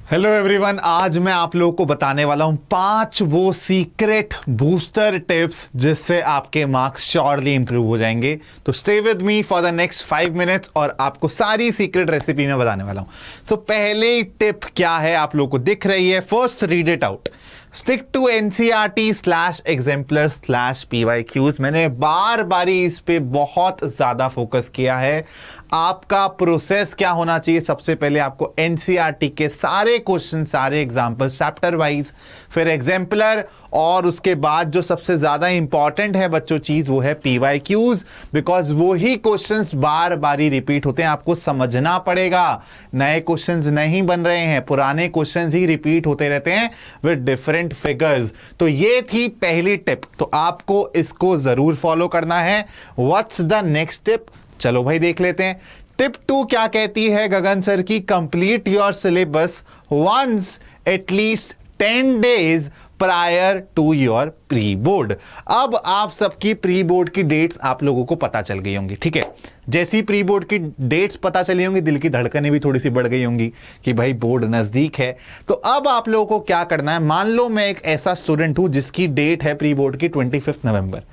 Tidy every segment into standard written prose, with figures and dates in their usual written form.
Hello everyone, आज मैं आप लोगों को बताने वाला हूं 5 वो सीक्रेट बूस्टर टिप्स जिससे आपके मार्क्स श्योरली इंप्रूव हो जाएंगे। तो stay with me for the next 5 minutes और आपको सारी सीक्रेट रेसिपी मैं बताने वाला हूं। सो पहले टिप क्या है आप लोगों को दिख रही है, first read it out. Stick to NCERT/exemplar/PYQs। मैंने बार बारी इस पे बहुत ज्यादा फोकस किया है। आपका प्रोसेस क्या होना चाहिए, सबसे पहले आपको NCERT के सारे क्वेश्चन, सारे एग्जांपल्स चैप्टर वाइज, फिर एग्जाम्पलर, और उसके बाद जो सबसे ज्यादा इंपॉर्टेंट है बच्चों चीज वो है PYQs, बिकॉज वो ही क्वेश्चंस बार बारी रिपीट होते हैं। आपको समझना पड़ेगा, नए क्वेश्चंस नहीं बन रहे हैं, पुराने क्वेश्चंस ही रिपीट होते रहते हैं विद डिफरेंट फिगर्स। तो ये थी पहली टिप, तो आपको इसको जरूर फॉलो करना है। व्हाट्स द नेक्स्ट टिप, चलो भाई देख लेते हैं। टिप 2 क्या कहती है गगन सर की, complete your syllabus once at least 10 days prior to your pre board. अब आप सबकी प्री बोर्ड की डेट्स आप लोगों को पता चल गई होंगी, ठीक है। जैसी प्री बोर्ड की डेट्स पता चली होंगी, दिल की धड़कनें भी थोड़ी सी बढ़ गई होंगी कि भाई बोर्ड नजदीक है। तो अब आप लोगों को क्या करना है, मान लो मैं एक ऐसा स्टूडेंट हूं जिसकी डेट है प्री बोर्ड की 25 नवंबर,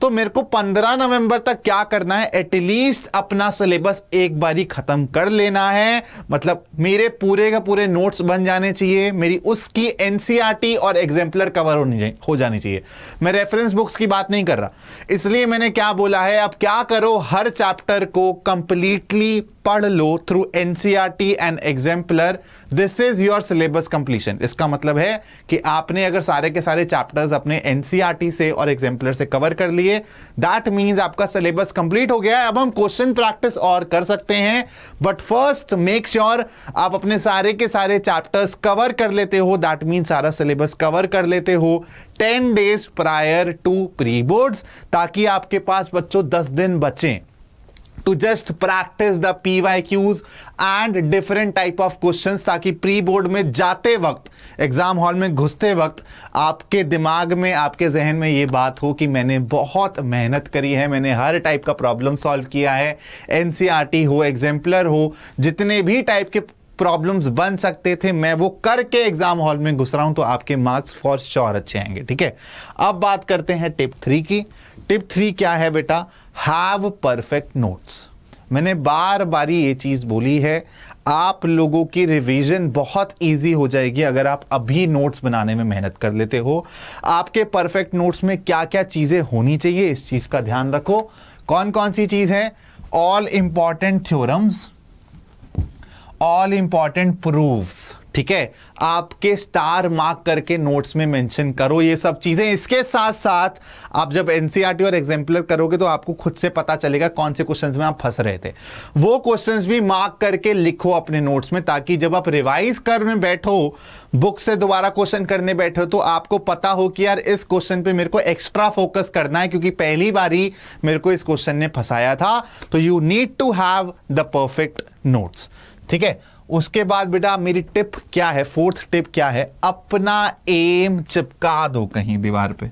तो मेरे को 15 नवंबर तक क्या करना है, एटलीस्ट अपना सिलेबस एक बारी खत्म कर लेना है। मतलब मेरे पूरे का पूरे नोट्स बन जाने चाहिए, मेरी उसकी NCERT और एग्जाम्पलर कवर हो जानी चाहिए। मैं रेफरेंस बुक्स की बात नहीं कर रहा, इसलिए मैंने क्या बोला है, अब क्या करो, हर चैप्टर को कंप्लीटली पढ़ लो through NCERT and exemplar. This is your syllabus completion. इसका मतलब है कि आपने अगर सारे के सारे चैप्टर्स अपने NCERT से और एग्जाम्पलर से कवर कर लिए, दैट मींस आपका सिलेबस कंप्लीट हो गया है। अब हम क्वेश्चन प्रैक्टिस और कर सकते हैं, बट फर्स्ट मेक श्योर आप अपने सारे के सारे चैप्टर्स कवर कर लेते हो। दैट मींस सारा सिलेबस कवर कर लेते हो 10 days prior to pre boards, ताकि आपके पास बच्चों 10 दिन बचें to just practice the PYQs and different type of questions, ताकि प्री बोर्ड में जाते वक्त, एग्जाम हॉल में घुसते वक्त आपके दिमाग में, आपके जहन में ये बात हो कि मैंने बहुत मेहनत करी है, मैंने हर टाइप का प्रॉब्लम सॉल्व किया है। NCERT हो, एग्जाम्पलर हो, जितने भी टाइप के प्रॉब्लम्स बन सकते थे मैं वो करके एग्जाम हॉल में घुस रहा हूं, तो आपके मार्क्स फॉर श्योर अच्छे आएंगे, ठीक है। अब बात करते हैं टिप 3 की। टिप 3 क्या है बेटा, हैव परफेक्ट नोट्स। मैंने बार बारी ये चीज बोली है, आप लोगों की रिवीजन बहुत इजी हो जाएगी अगर आप अभी नोट्स बनाने में मेहनत कर लेते हो। आपके परफेक्ट नोट्स में क्या क्या चीजें होनी चाहिए, इस चीज का ध्यान रखो। कौन कौन सी चीज है, all important theorems, all important proofs, ठीक है, आपके स्टार मार्क करके नोट्स में मेंशन करो ये सब चीजें। इसके साथ साथ आप जब NCERT और एग्जाम्पलर करोगे तो आपको खुद से पता चलेगा कौन से क्वेश्चंस में आप फंस रहे थे, वो क्वेश्चंस भी मार्क करके लिखो अपने नोट्स में, ताकि जब आप रिवाइज करने बैठो, बुक से दोबारा क्वेश्चन करने बैठो, तो आपको पता हो कि यार इस क्वेश्चन पे मेरे को एक्स्ट्रा फोकस करना है क्योंकि पहली बारी मेरे को इस क्वेश्चन ने फंसाया था। तो you need to have the perfect notes, ठीक है। उसके बाद बेटा मेरी टिप क्या है, 4th टिप क्या है, अपना एम चिपका दो कहीं दीवार पे,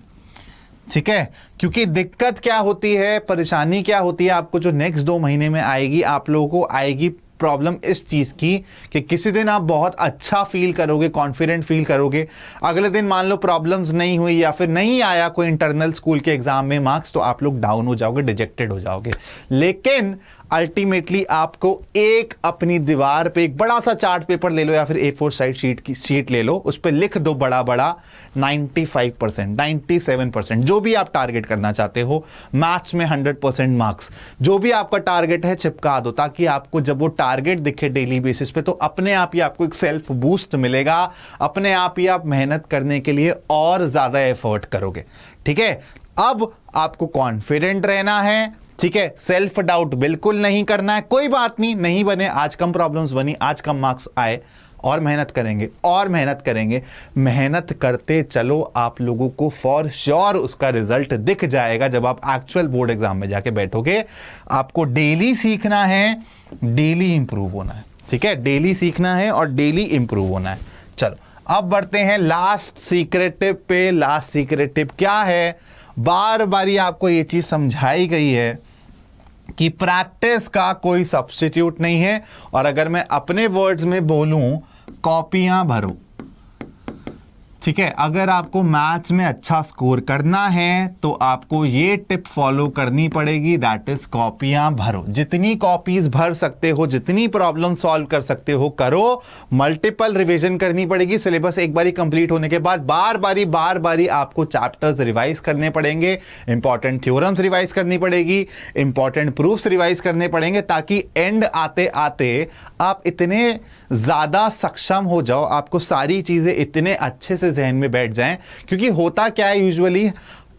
ठीक है। क्योंकि दिक्कत क्या होती है, परेशानी क्या होती है आपको जो नेक्स्ट 2 महीने में आएगी, आप लोगों को आएगी प्रॉब्लम इस चीज की कि किसी दिन आप बहुत अच्छा फील करोगे, कॉन्फिडेंट फील करोगे, अगले दिन मान लो प्रॉब्लम्स नहीं हुई या फिर नहीं आया कोई इंटरनल स्कूल के एग्जाम में मार्क्स, तो आप लोग डाउन हो जाओगे, डिजेक्टेड हो जाओगे। लेकिन अल्टीमेटली आपको एक अपनी दीवार पे एक बड़ा सा चार्ट पेपर ले लो या फिर A4 साइज शीट ले लो, उस पर लिख दो बड़ा बड़ा 95%, 97%, जो भी आप टारगेट करना चाहते हो। मैथ्स में 100% मार्क्स, जो भी आपका टारगेट है चिपका दो, ताकि आपको जब वो टारगेट दिखे डेली बेसिस पे तो अपने आप ही आपको एक सेल्फ बूस्ट मिलेगा, अपने आप ही आप मेहनत करने के लिए और ज्यादा एफर्ट करोगे, ठीक है। अब आपको कॉन्फिडेंट रहना है, ठीक है, सेल्फ डाउट बिल्कुल नहीं करना है। कोई बात नहीं, नहीं बने, आज कम प्रॉब्लम्स बनी, आज कम मार्क्स आए, और मेहनत करेंगे और मेहनत करेंगे, मेहनत करते चलो, आप लोगों को फॉर श्योर उसका रिजल्ट दिख जाएगा जब आप एक्चुअल बोर्ड एग्जाम में जाके बैठोगे। आपको डेली सीखना है, डेली इंप्रूव होना है, ठीक है, डेली सीखना है और डेली इंप्रूव होना है। चलो अब बढ़ते हैं लास्ट सीक्रेट टिप पे। लास्ट सीक्रेट टिप क्या है, बार बारी आपको ये चीज समझाई गई है कि प्रैक्टिस का कोई सब्स्टिट्यूट नहीं है, और अगर मैं अपने वर्ड्स में बोलूं कॉपियां भरो। ठीक है, अगर आपको मैथ्स में अच्छा स्कोर करना है तो आपको ये टिप फॉलो करनी पड़ेगी, दैट इज कॉपियां भरो। जितनी कॉपीज भर सकते हो, जितनी प्रॉब्लम सॉल्व कर सकते हो करो। मल्टीपल रिवीजन करनी पड़ेगी। सिलेबस एक बारी कंप्लीट होने के बाद बार बारी आपको चैप्टर्स रिवाइज करने पड़ेंगे, इंपॉर्टेंट थ्योरम्स रिवाइज करनी पड़ेगी, इंपॉर्टेंट प्रूफ्स रिवाइज करने पड़ेंगे, ताकि एंड आते आते आप इतने ज्यादा सक्षम हो जाओ, आपको सारी चीजें इतने अच्छे से जहन में बैठ जाएं। क्योंकि होता क्या है, यूजुअली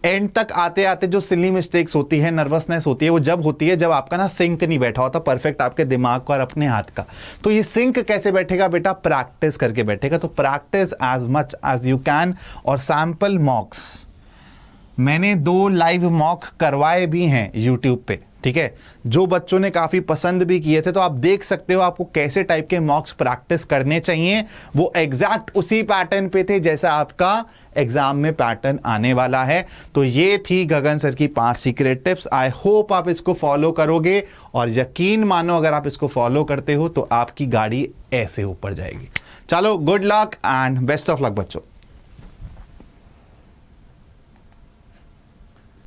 एंड तक आते आते जो सिली मिस्टेक्स होती है, नर्वसनेस होती है, वो जब होती है जब आपका ना सिंक नहीं बैठा होता परफेक्ट आपके दिमाग का और अपने हाथ का। तो ये सिंक कैसे बैठेगा बेटा? प्रैक्टिस करके बैठेगा। तो practice as much as you can. और सैंपल मॉक्स मैंने 2 लाइव मॉक करवाए भी हैं यूट्यूब पे, ठीक है, जो बच्चों ने काफी पसंद भी किए थे। तो आप देख सकते हो आपको कैसे टाइप के मॉक्स प्रैक्टिस करने चाहिए। वो एग्जैक्ट उसी पैटर्न पे थे जैसा आपका एग्जाम में पैटर्न आने वाला है। तो ये थी गगन सर की 5 सीक्रेट टिप्स। आई होप आप इसको फॉलो करोगे, और यकीन मानो अगर आप इसको फॉलो करते हो तो आपकी गाड़ी ऐसे ऊपर जाएगी। चलो, good luck and best of luck बच्चों।